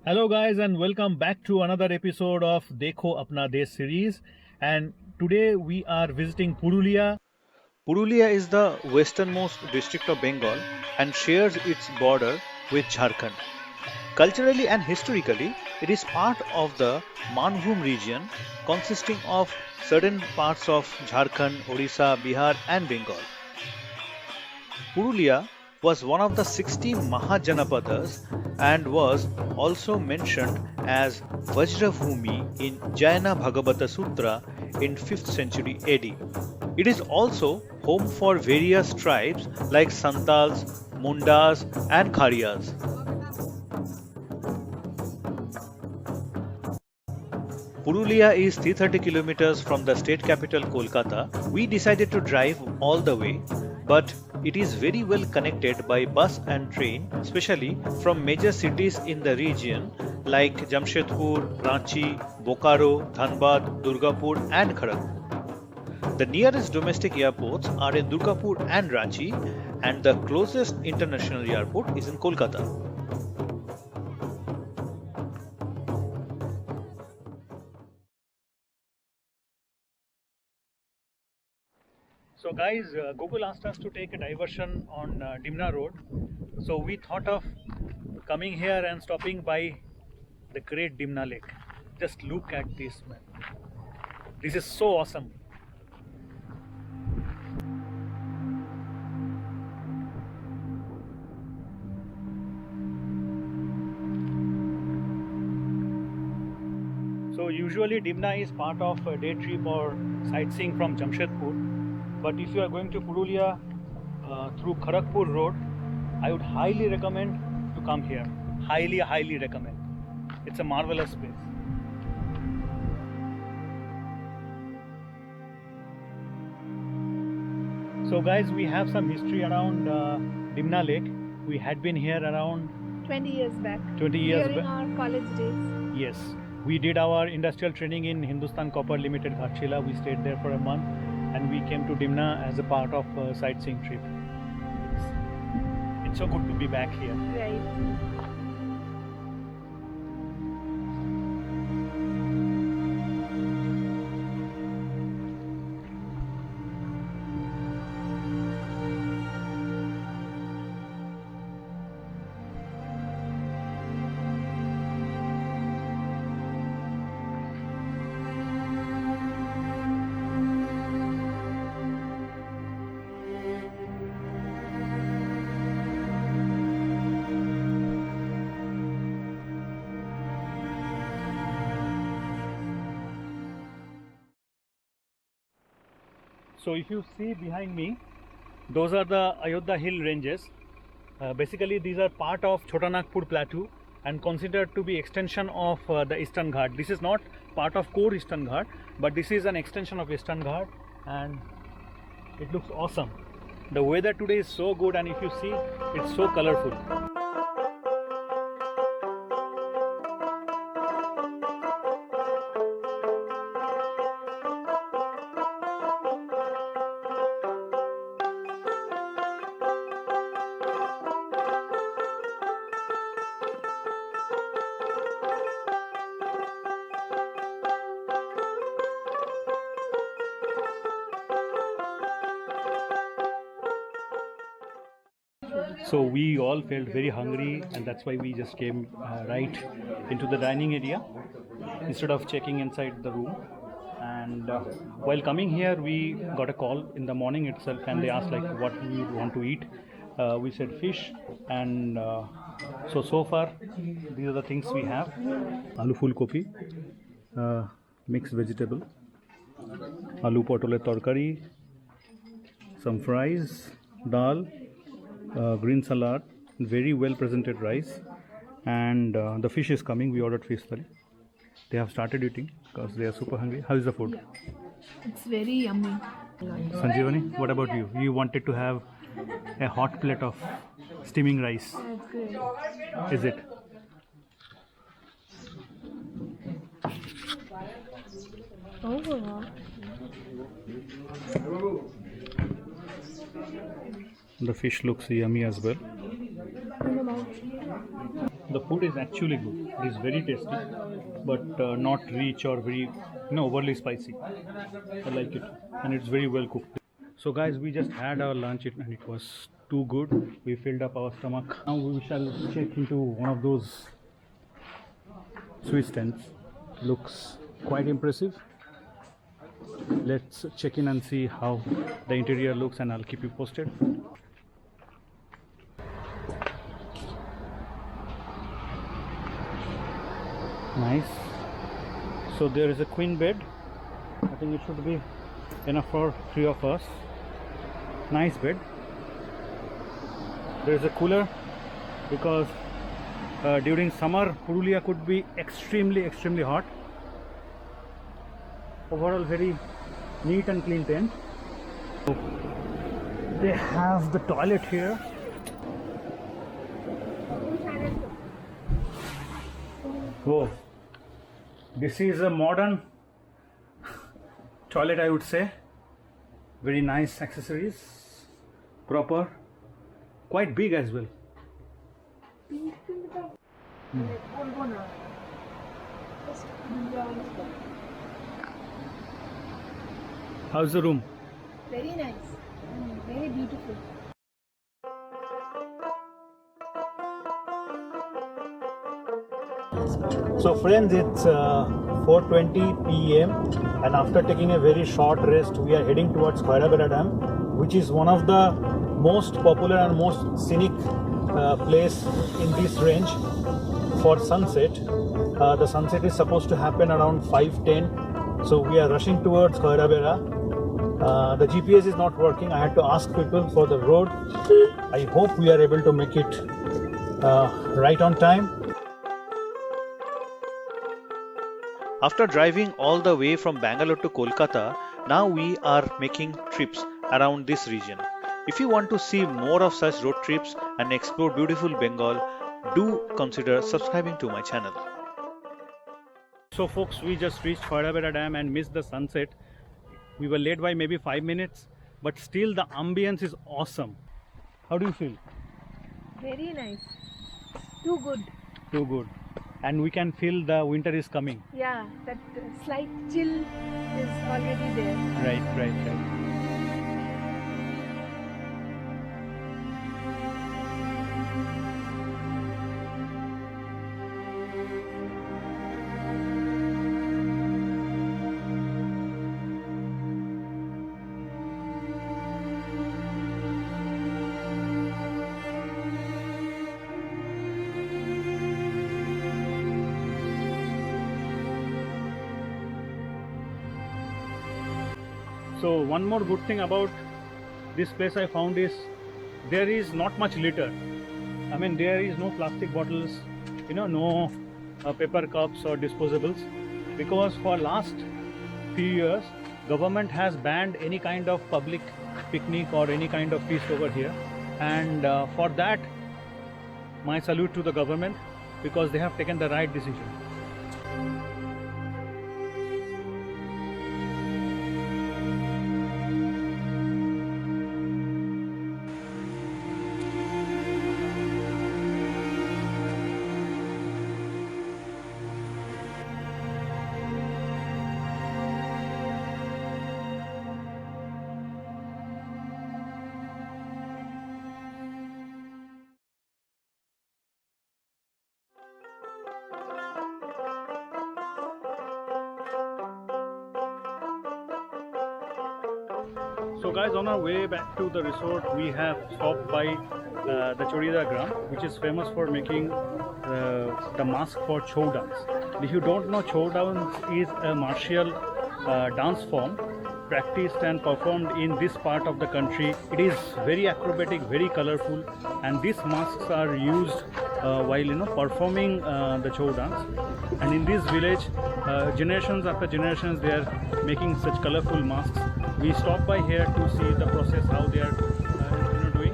Hello guys and welcome back to another episode of Dekho Apna Desh series, and today we are visiting Purulia. Purulia is the westernmost district of Bengal and shares its border with Jharkhand. Culturally and historically, it is part of the Manbhum region consisting of certain parts of Jharkhand, Orissa, Bihar, and Bengal. Purulia was one of the 60 Mahajanapadas and was also mentioned as Vajravhumi in Jayana Bhagavata Sutra in 5th century AD. It is also home for various tribes like Santals, Mundas, and Khariyas. Purulia is 330 kilometers from the state capital Kolkata. We decided to drive all the way, but it is very well connected by bus and train, especially from major cities in the region like Jamshedpur, Ranchi, Bokaro, Dhanbad, Durgapur, and Kharagpur. The nearest domestic airports are in Durgapur and Ranchi, and the closest international airport is in Kolkata. So guys, Google asked us to take a diversion on Dimna Road. So we thought of coming here and stopping by the great Dimna Lake. Just look at this, man. This is so awesome. So usually Dimna is part of a day trip or sightseeing from Jamshedpur. But if you are going to Purulia through Kharagpur Road, I would highly recommend to come here. Highly recommend. It's a marvelous place. So guys, we have some history around Dimna Lake. We had been here around 20 years back. 20 years During back. our college days. Yes, we did our industrial training in Hindustan Copper Limited, Ghatshila. We stayed there for a month, and we came to Dimna as a part of a sightseeing trip. It's so good to be back here. Right. So if you see behind me, those are the Ayodhya Hill ranges. Basically, these are part of Chota Nagpur Plateau and considered to be extension of the Eastern Ghat. This is not part of core Eastern Ghat, but this is an extension of Eastern Ghat, and it looks awesome. The weather today is so good, and if you see, it's so colorful. So we all felt very hungry, and that's why we just came right into the dining area instead of checking inside the room. And while coming here, we got a call in the morning itself, and they asked like what we want to eat. We said fish, and so far these are the things we have: aloo full kopi, mixed vegetable, aloo potole torkari, some fries, dal, green salad, very well presented rice, and the fish is coming. We ordered fish thali. They have started eating because they are super hungry. How is the food? It's very yummy. Sanjeevani, what about you? You wanted to have a hot plate of steaming rice. That's good. Is it? Oh. The fish looks yummy as well. The food is actually good. It is very tasty, but not rich or very overly spicy. I like it, and it's very well cooked. So guys, we just had our lunch and it was too good. We filled up our stomach. Now we shall check into one of those Swiss tents. Looks quite impressive. Let's check in and see how the interior looks, and I'll keep you posted. Nice. So there is a queen bed. I think it should be enough for 3 of us. Nice bed. There is a cooler because during summer Purulia could be extremely hot. Overall very neat and clean tent. So they have the toilet here. Whoa, this is a modern toilet, I would say. Very nice accessories, proper, quite big as well. How's the room? Very nice. Very beautiful. So friends, it's 4:20 p.m. and after taking a very short rest, we are heading towards Khairabera Dam, which is one of the most popular and most scenic place in this range for sunset. The sunset is supposed to happen around 5:10, so we are rushing towards Khairabera. The GPS is not working. I had to ask people for the road. I hope we are able to make it right on time. After driving all the way from Bangalore to Kolkata, now we are making trips around this region. If you want to see more of such road trips and explore beautiful Bengal, do consider subscribing to my channel. So folks, we just reached Khairabera Dam and missed the sunset. We were late by maybe 5 minutes, but still the ambience is awesome. How do you feel? Very nice. Too good. Too good. And we can feel the winter is coming. Yeah, that slight chill is already there. Right. So one more good thing about this place I found is there is not much litter. I mean, there is no plastic bottles, no paper cups or disposables, because for last few years government has banned any kind of public picnic or any kind of feast over here, and for that my salute to the government, because they have taken the right decision. So guys, on our way back to the resort, we have stopped by the Chorida Gram, which is famous for making the mask for Chhau dance. If you don't know, Chhau dance is a martial dance form practiced and performed in this part of the country. It is very acrobatic, very colorful, and these masks are used while performing the Chhau dance. And in this village, generations after generations, they are making such colorful masks. We stopped by here to see the process, how they are doing.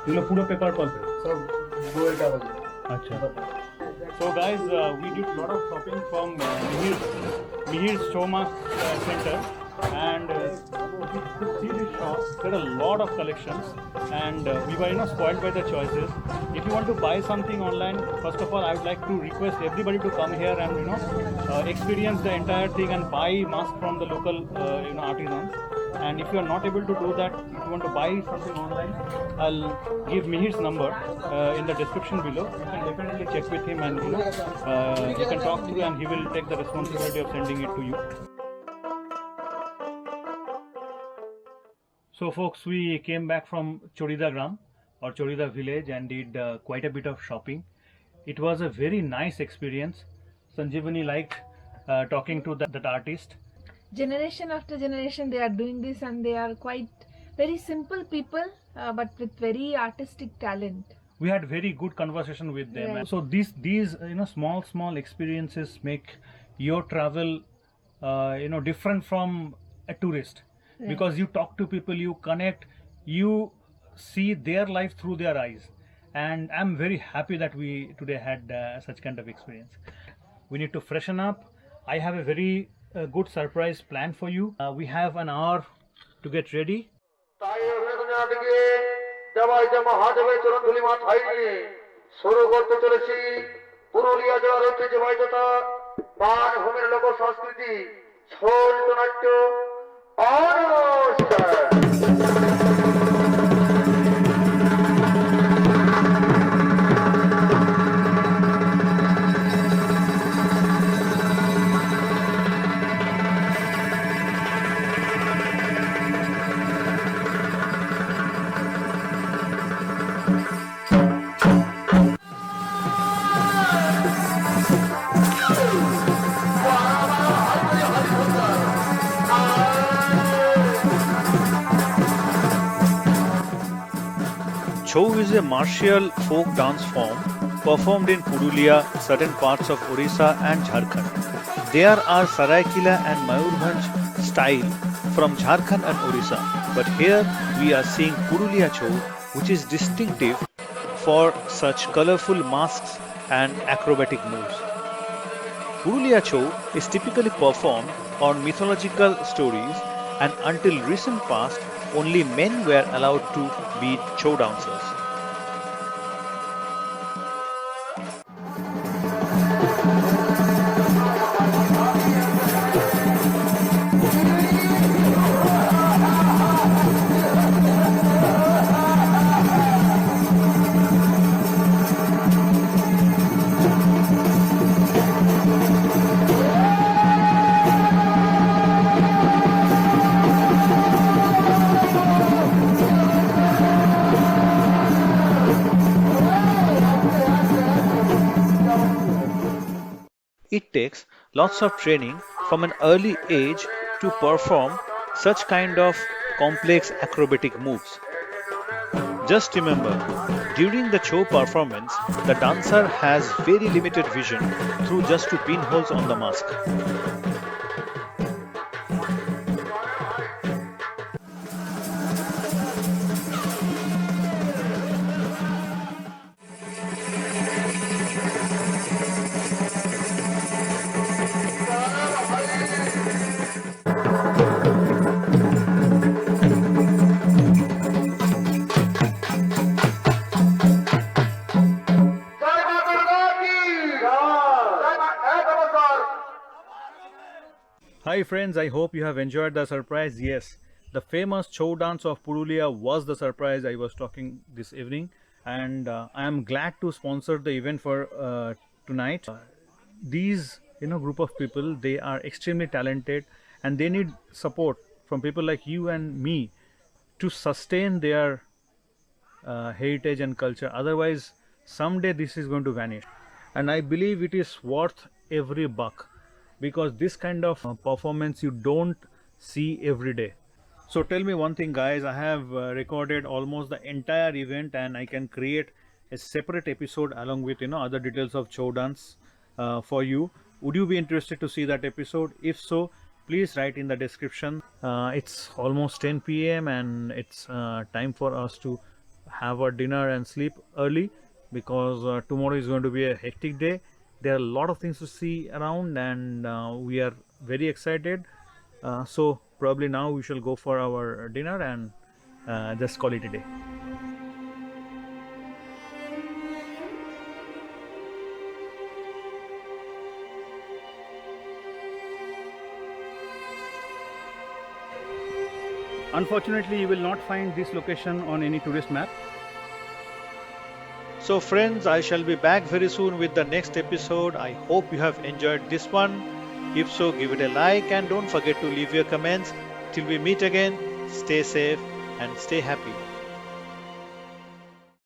এগুলো পুরো paper পাল্পে। সব বইয়ের কাগজে। আচ্ছা। So guys, we did lot of shopping from Mihir's Showmask Center, and if you could see this shop, there are a lot of collections, and we were spoiled by the choices. If you want to buy something online, first of all, I would like to request everybody to come here and experience the entire thing and buy mask from the local artisans. And if you are not able to do that, if you want to buy something online, I'll give Mihir's number in the description below. You can definitely check with him, and you can talk through, and he will take the responsibility of sending it to you. So folks, we came back from Chorida Gram or Chorida village and did quite a bit of shopping. It was a very nice experience. Sanjeevani liked talking to that artist. Generation after generation they are doing this, and they are quite very simple people, but with very artistic talent. We had very good conversation with them. Right. So these small experiences make your travel different from a tourist. Right. Because you talk to people, you connect, you see their life through their eyes, and I'm very happy that we today had such kind of experience. We need to freshen up. I have a very good surprise plan for you. We have an hour to get ready. তাই অভিনন্দনের দিকে দেওয়াই যে মহাদেবের চরণ ধুলি মাথায় নিয়ে শুরু করতে চলেছি পুরুলিয়া জেলার ঐতিহ্যবাহী তথা বানভূমির লোক সংস্কৃতি ছৌ নাট্য অনুষ্ঠান। Chhau is a martial folk dance form performed in Purulia, certain parts of Orissa and Jharkhand. There are Saraikela and Mayurbhanj style from Jharkhand and Orissa, but here we are seeing Purulia Chhau, which is distinctive for such colorful masks and acrobatic moves. Purulia Chhau is typically performed on mythological stories, and until recent past, only men were allowed to be Chhau dancers. It takes lots of training from an early age to perform such kind of complex acrobatic moves. Just remember, during the Chhau performance, the dancer has very limited vision through just two pinholes on the mask. জয় মা দুর্গা কি জয় মা নমস্কার। Hi friends, I hope you have enjoyed the surprise. Yes, the famous Chhau dance of Purulia was the surprise I was talking this evening, and I am glad to sponsor the event for tonight. These group of people, they are extremely talented, and they need support from people like you and me to sustain their heritage and culture. Otherwise, someday this is going to vanish, and I believe it is worth every buck, because this kind of performance you don't see every day. So tell me one thing guys, I have recorded almost the entire event, and I can create a separate episode along with other details of Chhau dance for you. Would you be interested to see that episode? If so, please write in the description. It's almost 10 p.m. and it's time for us to have our dinner and sleep early, because tomorrow is going to be a hectic day. There are a lot of things to see around, and we are very excited. So probably now we shall go for our dinner and just call it a day. Unfortunately, you will not find this location on any tourist map. So friends, I shall be back very soon with the next episode. I hope you have enjoyed this one. If so, give it a like and don't forget to leave your comments. Till we meet again, stay safe and stay happy.